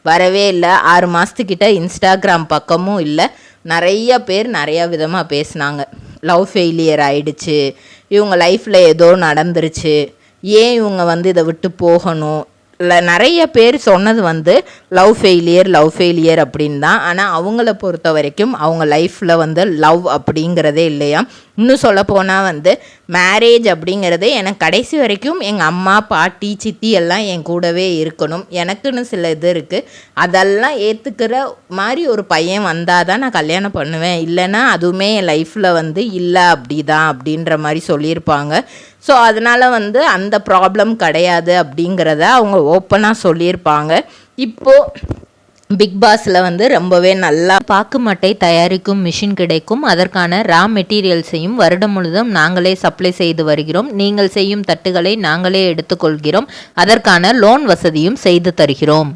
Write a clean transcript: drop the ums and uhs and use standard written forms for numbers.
வரவே இல்லை. 6 மாதத்துக்கிட்ட இன்ஸ்டாகிராம் பக்கமும் இல்லை. நிறைய பேர் நிறையா விதமாக பேசுனாங்க. லவ் ஃபெயிலியர் ஆயிடுச்சு, இவங்க லைஃப்பில் ஏதோ நடந்துருச்சு, ஏன் இவங்க இதை விட்டு போகணும். நிறைய பேர் சொன்னது லவ் ஃபெயிலியர் அப்படின்னு தான். ஆனால் அவங்கள பொறுத்த வரைக்கும் அவங்க லைஃப்பில் லவ் அப்படிங்கிறதே இல்லையா. இன்னும் சொல்லப்போனால் மேரேஜ் அப்படிங்கிறது எனக்கு கடைசி வரைக்கும் எங்கள் அம்மா பாட்டி சித்தி எல்லாம் என் கூடவே இருக்கணும், எனக்குன்னு சில இது இருக்குது, அதெல்லாம் ஏற்றுக்கிற மாதிரி ஒரு பையன் வந்தால் தான் நான் கல்யாணம் பண்ணுவேன், இல்லைன்னா அதுவுமே என் லைஃப்பில் இல்லை அப்படி தான் அப்படின்ற மாதிரி சொல்லியிருப்பாங்க. ஸோ அதனால் அந்த ப்ராப்ளம் கிடையாது அப்படிங்கிறத அவங்க ஓப்பனாக சொல்லியிருப்பாங்க. இப்போது பிக் பாஸில் ரொம்பவே நல்லா பாக்கு மட்டை தயாரிக்கும் மிஷின் கிடைக்கும். அதற்கான ரா மெட்டீரியல்ஸையும் வருடம் முழுதும் நாங்களே சப்ளை செய்து வருகிறோம். நீங்கள் செய்யும் தட்டுகளை நாங்களே எடுத்துக்கொள்கிறோம். அதற்கான லோன் வசதியும் செய்து தருகிறோம்.